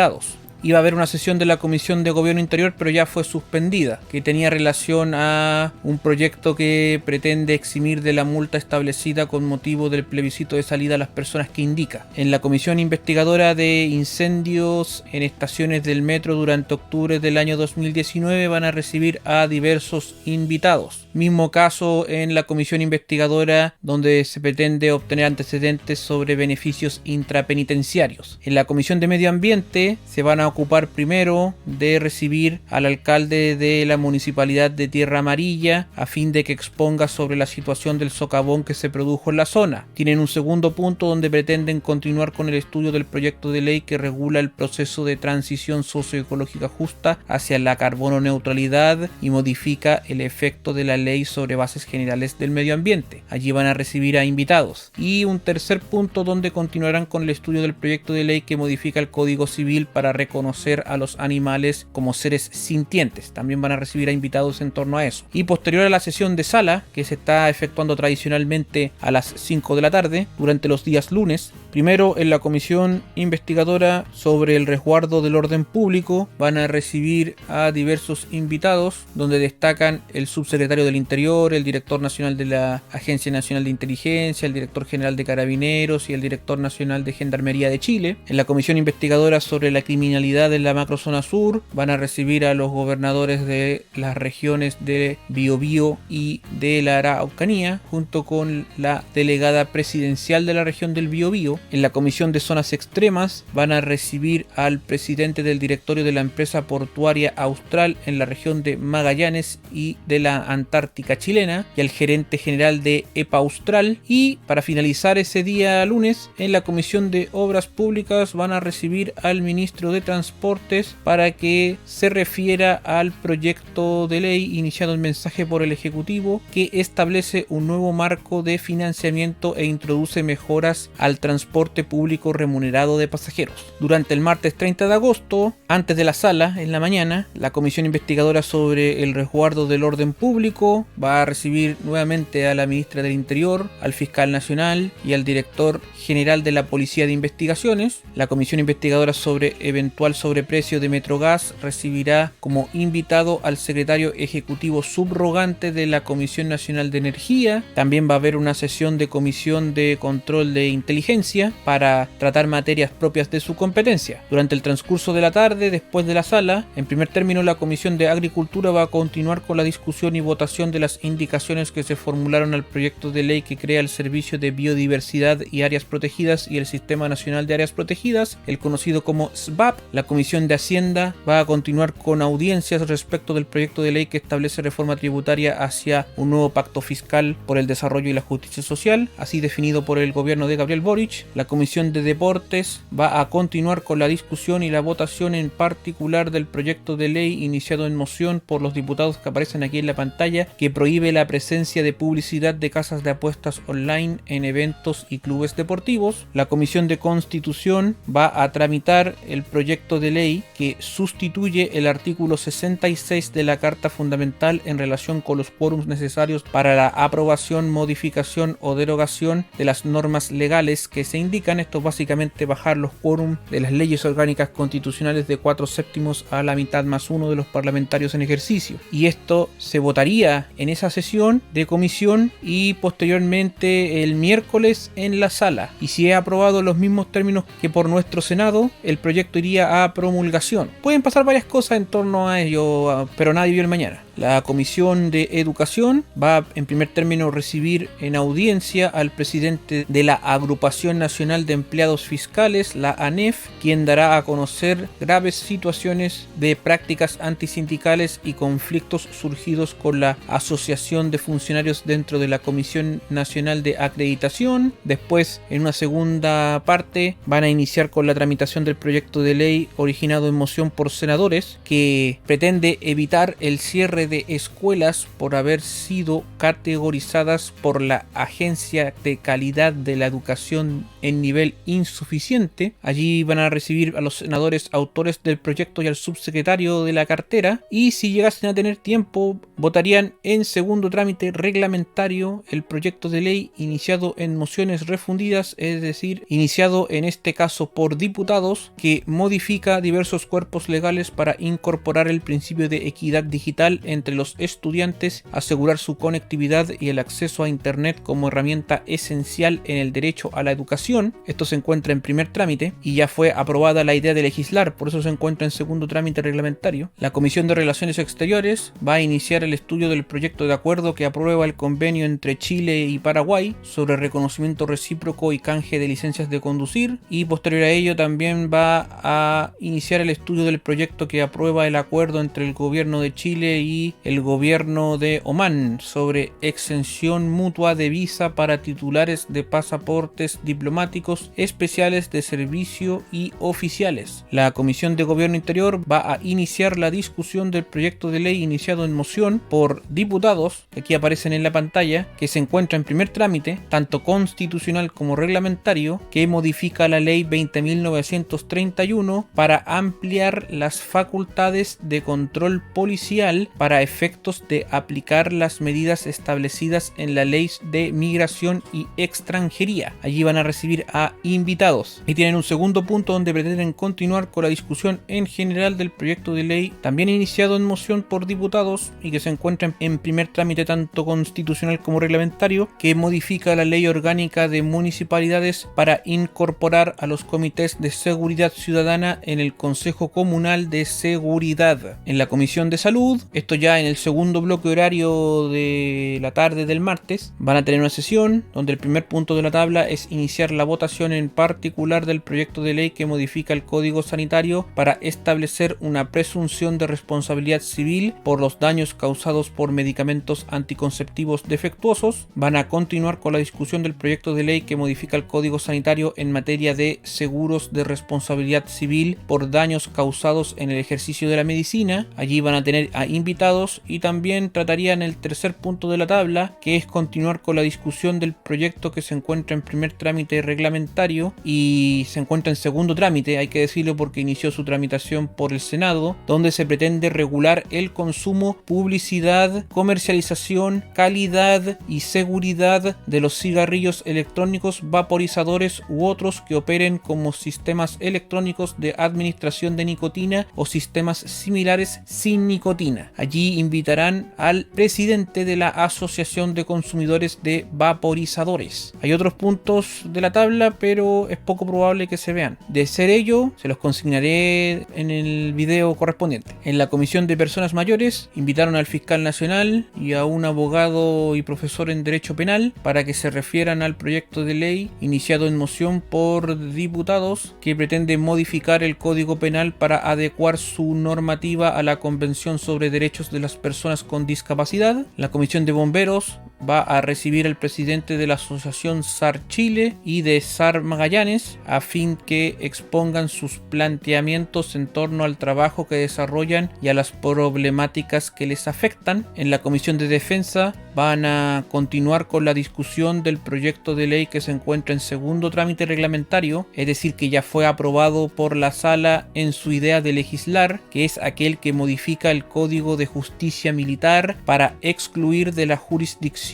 S1: iba a haber una sesión de la Comisión de Gobierno Interior, pero ya fue suspendida, que tenía relación a un proyecto que pretende eximir de la multa establecida con motivo del plebiscito de salida a las personas que indica. En la Comisión Investigadora de Incendios en Estaciones del Metro durante octubre del año 2019 van a recibir a diversos invitados. Mismo caso en la Comisión Investigadora donde se pretende obtener antecedentes sobre beneficios intrapenitenciarios. En la Comisión de Medio Ambiente se van a ocupar primero de recibir al alcalde de la Municipalidad de Tierra Amarilla a fin de que exponga sobre la situación del socavón que se produjo en la zona. Tienen un segundo punto donde pretenden continuar con el estudio del proyecto de ley que regula el proceso de transición socioecológica justa hacia la carbono neutralidad y modifica el efecto de la ley sobre bases generales del medio ambiente. Allí van a recibir a invitados. Y un tercer punto donde continuarán con el estudio del proyecto de ley que modifica el Código Civil para reconocer a los animales como seres sintientes. También van a recibir a invitados en torno a eso. Y posterior a la sesión de sala, que se está efectuando tradicionalmente a las 5 de la tarde, durante los días lunes, primero en la Comisión Investigadora sobre el resguardo del orden público van a recibir a diversos invitados, donde destacan el subsecretario del Interior, el director nacional de la Agencia Nacional de Inteligencia, el director general de Carabineros y el director nacional de Gendarmería de Chile. En la Comisión Investigadora sobre la criminalidad en la macrozona sur van a recibir a los gobernadores de las regiones de Biobío y de la Araucanía, junto con la delegada presidencial de la región del Biobío. En la Comisión de Zonas Extremas van a recibir al presidente del directorio de la empresa portuaria Austral en la región de Magallanes y de la Antártica chilena y al gerente general de EPA Austral. Y para finalizar ese día lunes, en la Comisión de Obras Públicas van a recibir al ministro de Transportes para que se refiera al proyecto de ley iniciado en mensaje por el Ejecutivo que establece un nuevo marco de financiamiento e introduce mejoras al transporte público remunerado de pasajeros. Durante el martes 30 de agosto, antes de la sala, en la mañana, la Comisión Investigadora sobre el resguardo del orden público va a recibir nuevamente a la ministra del Interior, al fiscal nacional y al director general de la Policía de Investigaciones. La Comisión Investigadora sobre eventual sobreprecio de Metrogas recibirá como invitado al secretario ejecutivo subrogante de la Comisión Nacional de Energía. También va a haber una sesión de Comisión de Control de Inteligencia para tratar materias propias de su competencia. Durante el transcurso de la tarde, después de la sala, en primer término la Comisión de Agricultura va a continuar con la discusión y votación de las indicaciones que se formularon al proyecto de ley que crea el Servicio de Biodiversidad y Áreas Protegidas y el Sistema Nacional de Áreas Protegidas, el conocido como SBAP. La Comisión de Hacienda va a continuar con audiencias respecto del proyecto de ley que establece reforma tributaria hacia un nuevo pacto fiscal por el desarrollo y la justicia social, así definido por el gobierno de Gabriel Boric. La Comisión de Deportes va a continuar con la discusión y la votación en particular del proyecto de ley iniciado en moción por los diputados que aparecen aquí en la pantalla, que prohíbe la presencia de publicidad de casas de apuestas online en eventos y clubes deportivos. La Comisión de Constitución va a tramitar el proyecto de ley que sustituye el artículo 66 de la Carta Fundamental en relación con los quórums necesarios para la aprobación, modificación o derogación de las normas legales que se indican. Esto es básicamente bajar los quórums de las leyes orgánicas constitucionales de 4/7 a la mitad más uno de los parlamentarios en ejercicio. Y esto se votaría en esa sesión de comisión y posteriormente el miércoles en la sala. Y si es aprobado en los mismos términos que por nuestro Senado, el proyecto iría a promulgación. Pueden pasar varias cosas en torno a ello, pero nadie vio el mañana. La Comisión de Educación va en primer término a recibir en audiencia al presidente de la Agrupación Nacional de Empleados Fiscales, la ANEF, quien dará a conocer graves situaciones de prácticas antisindicales y conflictos surgidos con la Asociación de Funcionarios dentro de la Comisión Nacional de Acreditación. Después, en una segunda parte, van a iniciar con la tramitación del proyecto de ley originado en moción por senadores que pretende evitar el cierre cierre de escuelas por haber sido categorizadas por la Agencia de Calidad de la Educación en nivel insuficiente. Allí van a recibir a los senadores autores del proyecto y al subsecretario de la cartera, y si llegasen a tener tiempo votarían en segundo trámite reglamentario el proyecto de ley iniciado en mociones refundidas, es decir, iniciado en este caso por diputados, que modifica diversos cuerpos legales para incorporar el principio de equidad digital entre los estudiantes, asegurar su conectividad y el acceso a internet como herramienta esencial en el derecho a la educación. Esto se encuentra en primer trámite y ya fue aprobada la idea de legislar, por eso se encuentra en segundo trámite reglamentario. La Comisión de Relaciones Exteriores va a iniciar el estudio del proyecto de acuerdo que aprueba el convenio entre Chile y Paraguay sobre reconocimiento recíproco y canje de licencias de conducir, y posterior a ello también va a iniciar el estudio del proyecto que aprueba el acuerdo entre el gobierno de Chile y el gobierno de Omán sobre exención mutua de visa para titulares de pasaportes diplomáticos especiales de servicio y oficiales. La Comisión de Gobierno Interior va a iniciar la discusión del proyecto de ley iniciado en moción por diputados, que aquí aparecen en la pantalla, que se encuentra en primer trámite, tanto constitucional como reglamentario, que modifica la ley 20.931 para ampliar las facultades de control policial para efectos de aplicar las medidas establecidas en la ley de migración y extranjería. Allí van a recibir a invitados y tienen un segundo punto donde pretenden continuar con la discusión en general del proyecto de ley también iniciado en moción por diputados y que se encuentra en primer trámite tanto constitucional como reglamentario, que modifica la ley orgánica de municipalidades para incorporar a los comités de seguridad ciudadana en el Consejo Comunal de Seguridad. En la Comisión de Salud, esto ya en el segundo bloque horario de la tarde del martes, van a tener una sesión donde el primer punto de la tabla es iniciar la votación en particular del proyecto de ley que modifica el Código Sanitario para establecer una presunción de responsabilidad civil por los daños causados por medicamentos anticonceptivos defectuosos. Van a continuar con la discusión del proyecto de ley que modifica el Código Sanitario en materia de seguros de responsabilidad civil por daños causados en el ejercicio de la medicina. Allí van a tener a invitados y también tratarían el tercer punto de la tabla, que es continuar con la discusión del proyecto que se encuentra en primer trámite reglamentario y se encuentra en segundo trámite, hay que decirlo porque inició su tramitación por el Senado, donde se pretende regular el consumo, publicidad, comercialización, calidad y seguridad de los cigarrillos electrónicos, vaporizadores u otros que operen como sistemas electrónicos de administración de nicotina o sistemas similares sin nicotina. Allí invitarán al presidente de la Asociación de Consumidores de Vaporizadores. Hay otros puntos de la tabla, pero es poco probable que se vean. De ser ello, se los consignaré en el video correspondiente. En la Comisión de Personas Mayores invitaron al fiscal nacional y a un abogado y profesor en Derecho Penal para que se refieran al proyecto de ley iniciado en moción por diputados que pretende modificar el Código Penal para adecuar su normativa a la Convención sobre Derechos de las Personas con Discapacidad. La Comisión de Bomberos va a recibir al presidente de la Asociación SAR Chile y de SAR Magallanes a fin que expongan sus planteamientos en torno al trabajo que desarrollan y a las problemáticas que les afectan. En la Comisión de Defensa van a continuar con la discusión del proyecto de ley que se encuentra en segundo trámite reglamentario, es decir, que ya fue aprobado por la sala en su idea de legislar, que es aquel que modifica el Código de Justicia Militar para excluir de la jurisdicción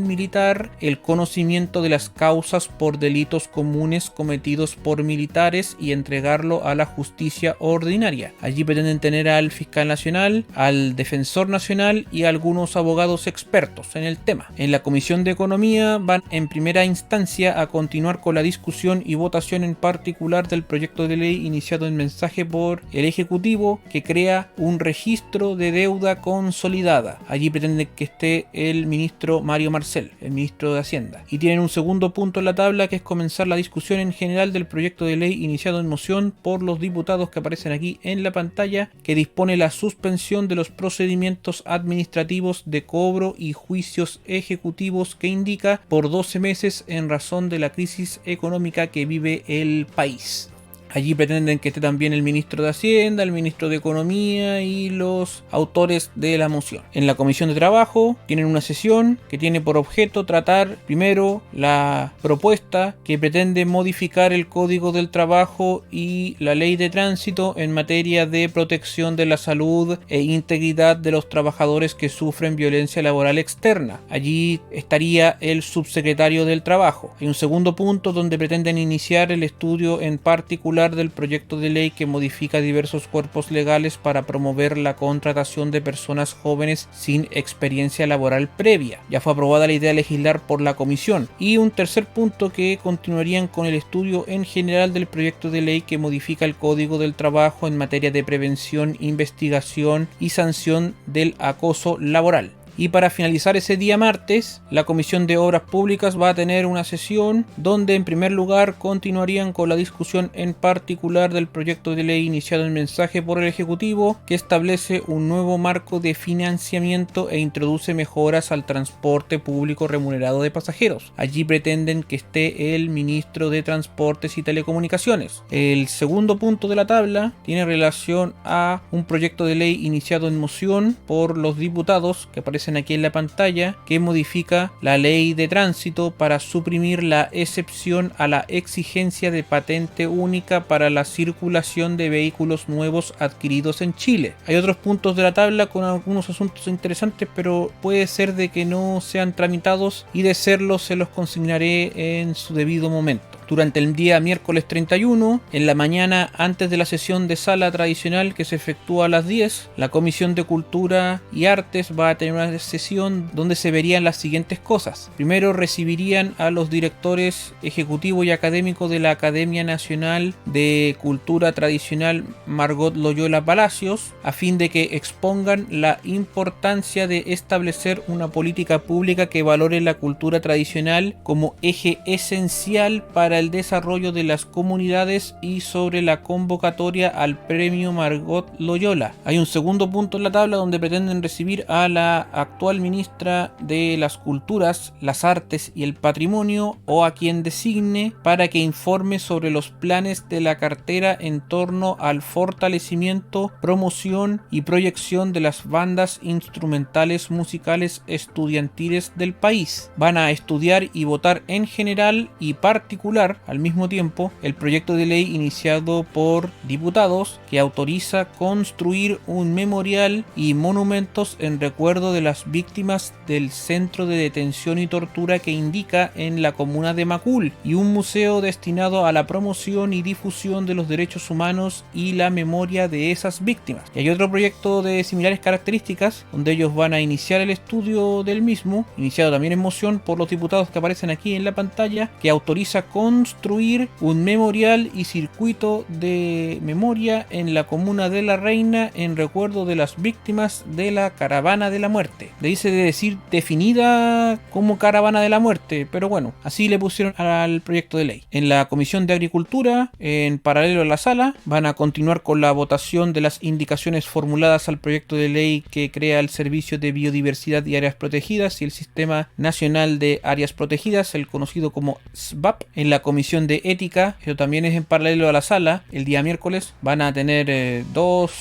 S1: militar el conocimiento de las causas por delitos comunes cometidos por militares y entregarlo a la justicia ordinaria. Allí pretenden tener al fiscal nacional, al defensor nacional y a algunos abogados expertos en el tema. En la Comisión de Economía van en primera instancia a continuar con la discusión y votación en particular del proyecto de ley iniciado en mensaje por el Ejecutivo que crea un registro de deuda consolidada. Allí pretende que esté el ministro Mario Marcel, el ministro de Hacienda. Y tienen un segundo punto en la tabla que es comenzar la discusión en general del proyecto de ley iniciado en moción por los diputados que aparecen aquí en la pantalla, que dispone la suspensión de los procedimientos administrativos de cobro y juicios ejecutivos que indica por 12 meses en razón de la crisis económica que vive el país. Allí pretenden que esté también el ministro de Hacienda, el ministro de Economía y los autores de la moción. En la Comisión de Trabajo tienen una sesión que tiene por objeto tratar primero la propuesta que pretende modificar el Código del Trabajo y la Ley de Tránsito en materia de protección de la salud e integridad de los trabajadores que sufren violencia laboral externa. Allí estaría el subsecretario del Trabajo. Hay un segundo punto donde pretenden iniciar el estudio en particular del proyecto de ley que modifica diversos cuerpos legales para promover la contratación de personas jóvenes sin experiencia laboral previa. Ya fue aprobada la idea de legislar por la comisión. Y un tercer punto que continuarían con el estudio en general del proyecto de ley que modifica el Código del Trabajo en materia de prevención, investigación y sanción del acoso laboral. Y para finalizar ese día martes, la Comisión de Obras Públicas va a tener una sesión donde en primer lugar continuarían con la discusión en particular del proyecto de ley iniciado en mensaje por el Ejecutivo que establece un nuevo marco de financiamiento e introduce mejoras al transporte público remunerado de pasajeros. Allí pretenden que esté el ministro de Transportes y Telecomunicaciones. El segundo punto de la tabla tiene relación a un proyecto de ley iniciado en moción por los diputados que aparece aquí en la pantalla, que modifica la ley de tránsito para suprimir la excepción a la exigencia de patente única para la circulación de vehículos nuevos adquiridos en Chile. Hay otros puntos de la tabla con algunos asuntos interesantes, pero puede ser de que no sean tramitados y de serlo se los consignaré en su debido momento. Durante el día miércoles 31, en la mañana antes de la sesión de sala tradicional que se efectúa a las 10, la Comisión de Cultura y Artes va a tener una sesión donde se verían las siguientes cosas. Primero, recibirían a los directores ejecutivo y académico de la Academia Nacional de Cultura Tradicional Margot Loyola Palacios, a fin de que expongan la importancia de establecer una política pública que valore la cultura tradicional como eje esencial para el desarrollo de las comunidades y sobre la convocatoria al premio Margot Loyola. Hay un segundo punto en la tabla donde pretenden recibir a la actual ministra de las Culturas, las Artes y el Patrimonio o a quien designe para que informe sobre los planes de la cartera en torno al fortalecimiento, promoción y proyección de las bandas instrumentales musicales estudiantiles del país. Van a estudiar y votar en general y particular al mismo tiempo el proyecto de ley iniciado por diputados que autoriza construir un memorial y monumentos en recuerdo de las víctimas del centro de detención y tortura que indica en la comuna de Macul y un museo destinado a la promoción y difusión de los derechos humanos y la memoria de esas víctimas. Y hay otro proyecto de similares características donde ellos van a iniciar el estudio del mismo, iniciado también en moción por los diputados que aparecen aquí en la pantalla, que autoriza construir un memorial y circuito de memoria en la comuna de La Reina en recuerdo de las víctimas de la Caravana de la Muerte. Le dice de decir definida como Caravana de la Muerte, pero bueno, así le pusieron al proyecto de ley. En la Comisión de Agricultura, en paralelo a la sala, van a continuar con la votación de las indicaciones formuladas al proyecto de ley que crea el Servicio de Biodiversidad y Áreas Protegidas y el Sistema Nacional de Áreas Protegidas, el conocido como SBAP. En la Comisión de Ética, eso también es en paralelo a la sala, el día miércoles van a tener dos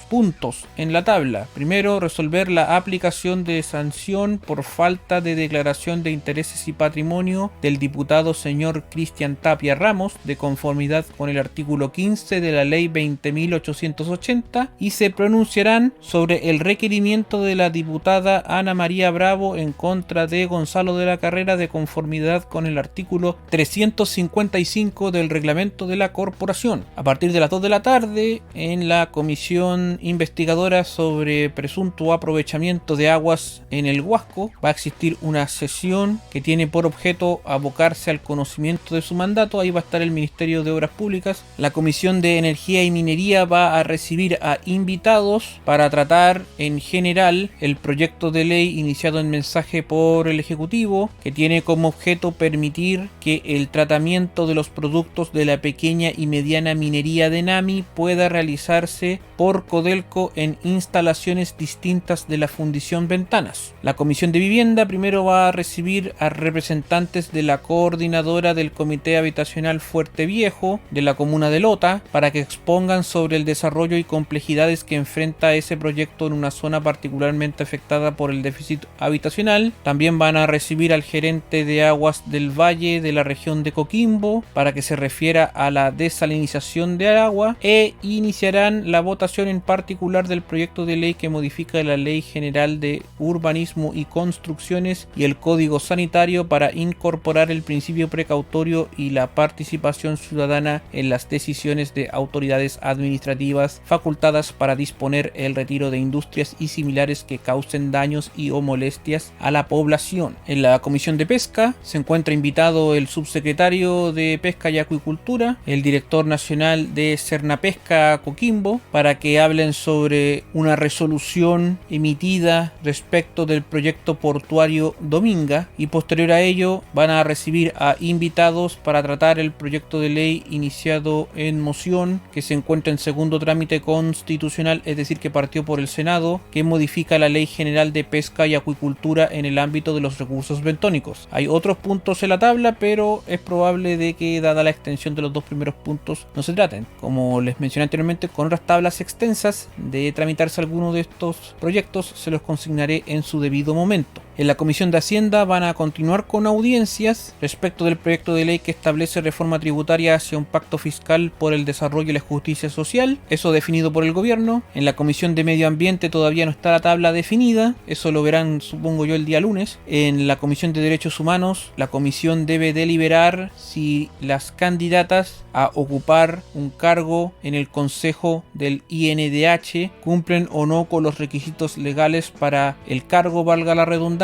S1: puntos en la tabla. Primero, resolver la aplicación de sanción por falta de declaración de intereses y patrimonio del diputado señor Cristian Tapia Ramos, de conformidad con el artículo 15 de la ley 20.880, y se pronunciarán sobre el requerimiento de la diputada Ana María Bravo en contra de Gonzalo de la Carrera, de conformidad con el artículo 355 del reglamento de la corporación. A partir de las 2 de la tarde, en la comisión investigadora sobre presunto aprovechamiento de aguas en el Huasco, va a existir una sesión que tiene por objeto abocarse al conocimiento de su mandato. Ahí va a estar el Ministerio de Obras Públicas. La Comisión de Energía y Minería va a recibir a invitados para tratar en general el proyecto de ley iniciado en mensaje por el Ejecutivo, que tiene como objeto permitir que el tratamiento de los productos de la pequeña y mediana minería de Nami pueda realizarse por Codelco Codelco en instalaciones distintas de la Fundición Ventanas. La Comisión de Vivienda primero va a recibir a representantes de la coordinadora del Comité Habitacional Fuerte Viejo de la comuna de Lota para que expongan sobre el desarrollo y complejidades que enfrenta ese proyecto en una zona particularmente afectada por el déficit habitacional. También van a recibir al gerente de Aguas del Valle de la región de Coquimbo para que se refiera a la desalinización de agua e iniciarán la votación en particular del proyecto de ley que modifica la Ley General de Urbanismo y Construcciones y el Código Sanitario para incorporar el principio precautorio y la participación ciudadana en las decisiones de autoridades administrativas facultadas para disponer el retiro de industrias y similares que causen daños y o molestias a la población. En la Comisión de Pesca se encuentra invitado el subsecretario de Pesca y Acuicultura, el director nacional de Cernapesca Coquimbo, para que hablen sobre una resolución emitida respecto del proyecto portuario Dominga, y posterior a ello van a recibir a invitados para tratar el proyecto de ley iniciado en moción que se encuentra en segundo trámite constitucional, es decir, que partió por el Senado, que modifica la Ley General de Pesca y Acuicultura en el ámbito de los recursos bentónicos. Hay otros puntos en la tabla, pero es probable de que, dada la extensión de los dos primeros puntos, no se traten. Como les mencioné anteriormente, con otras tablas extensas de tramitarse alguno de estos proyectos, se los consignaré en su debido momento. En la Comisión de Hacienda van a continuar con audiencias respecto del proyecto de ley que establece reforma tributaria hacia un pacto fiscal por el desarrollo y la justicia social, eso definido por el gobierno. En la Comisión de Medio Ambiente todavía no está la tabla definida, eso lo verán supongo yo el día lunes. En la Comisión de Derechos Humanos, la comisión debe deliberar si las candidatas a ocupar un cargo en el Consejo del INDH cumplen o no con los requisitos legales para el cargo, valga la redundancia,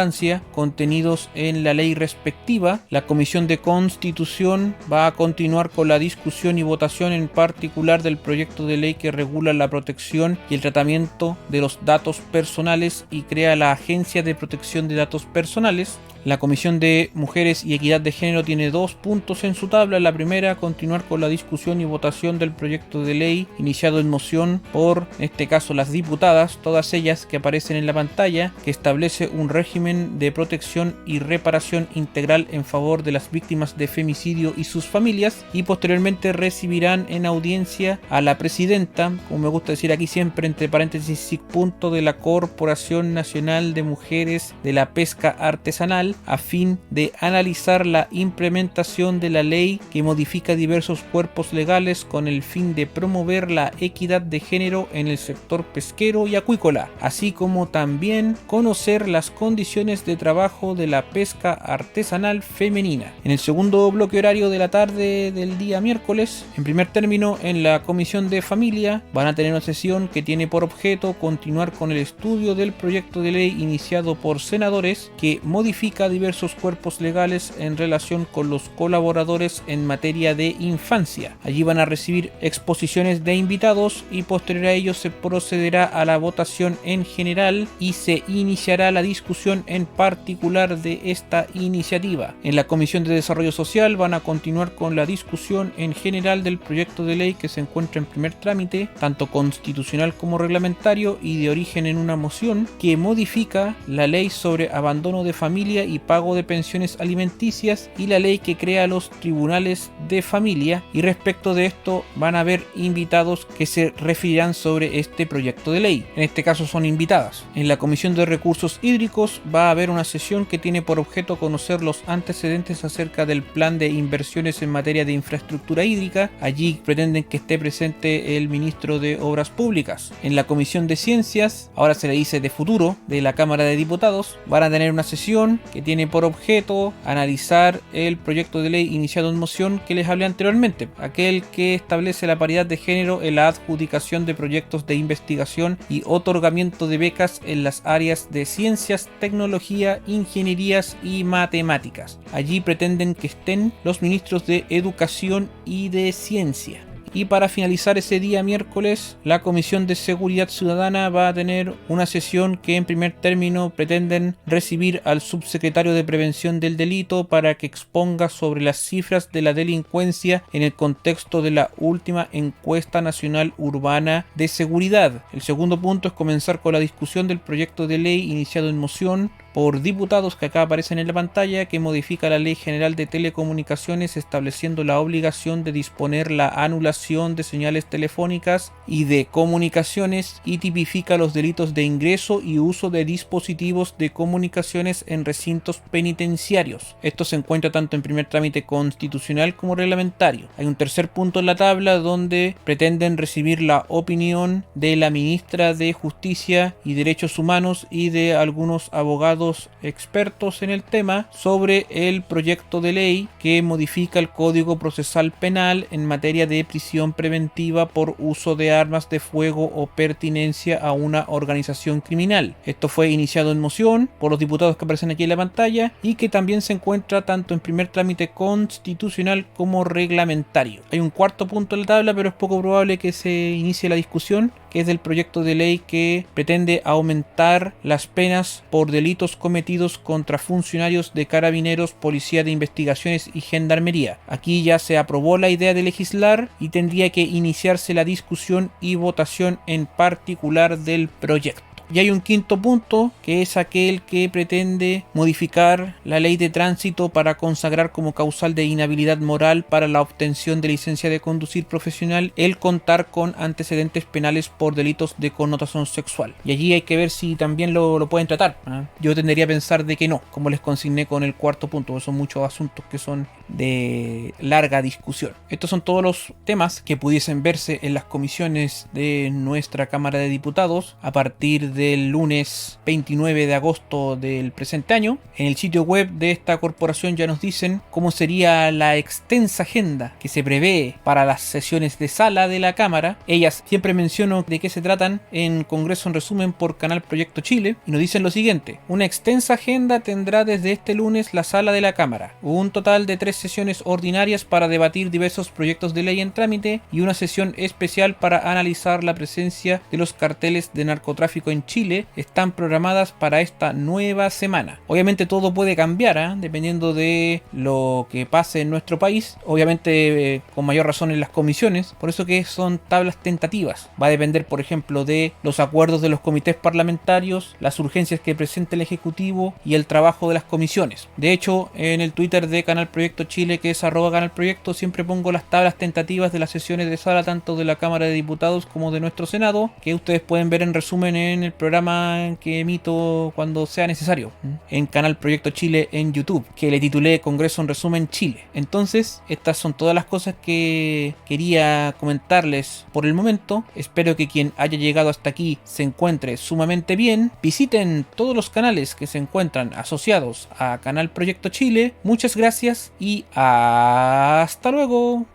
S1: contenidos en la ley respectiva. La Comisión de Constitución va a continuar con la discusión y votación en particular del proyecto de ley que regula la protección y el tratamiento de los datos personales y crea la Agencia de Protección de Datos Personales. La Comisión de Mujeres y Equidad de Género tiene 2 puntos en su tabla. La primera, continuar con la discusión y votación del proyecto de ley iniciado en moción por, en este caso, las diputadas, todas ellas que aparecen en la pantalla, que establece un régimen de protección y reparación integral en favor de las víctimas de femicidio y sus familias, y posteriormente recibirán en audiencia a la presidenta, como me gusta decir aquí siempre entre paréntesis, SIC. De la Corporación Nacional de Mujeres de la Pesca Artesanal, a fin de analizar la implementación de la ley que modifica diversos cuerpos legales con el fin de promover la equidad de género en el sector pesquero y acuícola, así como también conocer las condiciones de trabajo de la pesca artesanal femenina. En el segundo bloque horario de la tarde del día miércoles, en primer término, en la Comisión de Familia van a tener una sesión que tiene por objeto continuar con el estudio del proyecto de ley iniciado por senadores que modifica diversos cuerpos legales en relación con los colaboradores en materia de infancia. Allí van a recibir exposiciones de invitados y posterior a ello se procederá a la votación en general y se iniciará la discusión en particular de esta iniciativa. En la Comisión de Desarrollo Social van a continuar con la discusión en general del proyecto de ley que se encuentra en primer trámite, tanto constitucional como reglamentario y de origen en una moción que modifica la ley sobre abandono de familia y pago de pensiones alimenticias y la ley que crea los tribunales de familia, y respecto de esto van a haber invitados que se referirán sobre este proyecto de ley. En este caso son invitadas. En la Comisión de Recursos Hídricos va a haber una sesión que tiene por objeto conocer los antecedentes acerca del plan de inversiones en materia de infraestructura hídrica. Allí pretenden que esté presente el ministro de Obras Públicas. En la Comisión de Ciencias, ahora se le dice de Futuro, de la Cámara de Diputados, van a tener una sesión que tiene por objeto analizar el proyecto de ley iniciado en moción que les hablé anteriormente, aquel que establece la paridad de género en la adjudicación de proyectos de investigación y otorgamiento de becas en las áreas de ciencias, tecnología, ingenierías y matemáticas. Allí pretenden que estén los ministros de Educación y de Ciencia. Y para finalizar ese día miércoles, la Comisión de Seguridad Ciudadana va a tener una sesión que en primer término pretenden recibir al subsecretario de Prevención del Delito para que exponga sobre las cifras de la delincuencia en el contexto de la última encuesta nacional urbana de seguridad. El segundo punto es comenzar con la discusión del proyecto de ley iniciado en moción por diputados que acá aparecen en la pantalla, que modifica la Ley General de Telecomunicaciones estableciendo la obligación de disponer la anulación de señales telefónicas y de comunicaciones y tipifica los delitos de ingreso y uso de dispositivos de comunicaciones en recintos penitenciarios. Esto se encuentra tanto en primer trámite constitucional como reglamentario. Hay un tercer punto en la tabla donde pretenden recibir la opinión de la ministra de Justicia y Derechos Humanos y de algunos abogados expertos en el tema sobre el proyecto de ley que modifica el Código Procesal Penal en materia de prisión preventiva por uso de armas de fuego o pertinencia a una organización criminal. Esto fue iniciado en moción por los diputados que aparecen aquí en la pantalla y que también se encuentra tanto en primer trámite constitucional como reglamentario. Hay un cuarto punto en la tabla, pero es poco probable que se inicie la discusión, que es del proyecto de ley que pretende aumentar las penas por delitos cometidos contra funcionarios de Carabineros, Policía de Investigaciones y Gendarmería. Aquí ya se aprobó la idea de legislar y tendría que iniciarse la discusión y votación en particular del proyecto. Y hay un quinto punto, que es aquel que pretende modificar la ley de tránsito para consagrar como causal de inhabilidad moral para la obtención de licencia de conducir profesional el contar con antecedentes penales por delitos de connotación sexual. Y allí hay que ver si también lo pueden tratar. Yo tendería a pensar de que no, como les consigné con el cuarto punto, son muchos asuntos que son de larga discusión. Estos son todos los temas que pudiesen verse en las comisiones de nuestra Cámara de Diputados a partir del lunes 29 de agosto del presente año. En el sitio web de esta corporación ya nos dicen cómo sería la extensa agenda que se prevé para las sesiones de sala de la Cámara. Ellas siempre menciono de qué se tratan en Congreso en Resumen por Canal Proyecto Chile y nos dicen lo siguiente: una extensa agenda tendrá desde este lunes la sala de la Cámara, un total de 3 sesiones ordinarias para debatir diversos proyectos de ley en trámite y una sesión especial para analizar la presencia de los carteles de narcotráfico en Chile están programadas para esta nueva semana. Obviamente todo puede cambiar, dependiendo de lo que pase en nuestro país, obviamente con mayor razón en las comisiones, por eso que son tablas tentativas. Va a depender, por ejemplo, de los acuerdos de los comités parlamentarios, las urgencias que presente el Ejecutivo y el trabajo de las comisiones. De hecho, en el Twitter de Canal Proyecto Chile, que es @canalproyecto, siempre pongo las tablas tentativas de las sesiones de sala tanto de la Cámara de Diputados como de nuestro Senado, que ustedes pueden ver en resumen en el programa que emito cuando sea necesario en Canal Proyecto Chile en YouTube, que le titulé Congreso en Resumen Chile. Entonces, estas son todas las cosas que quería comentarles por el momento. Espero que quien haya llegado hasta aquí se encuentre sumamente bien. Visiten todos los canales que se encuentran asociados a Canal Proyecto Chile. Muchas gracias y hasta luego.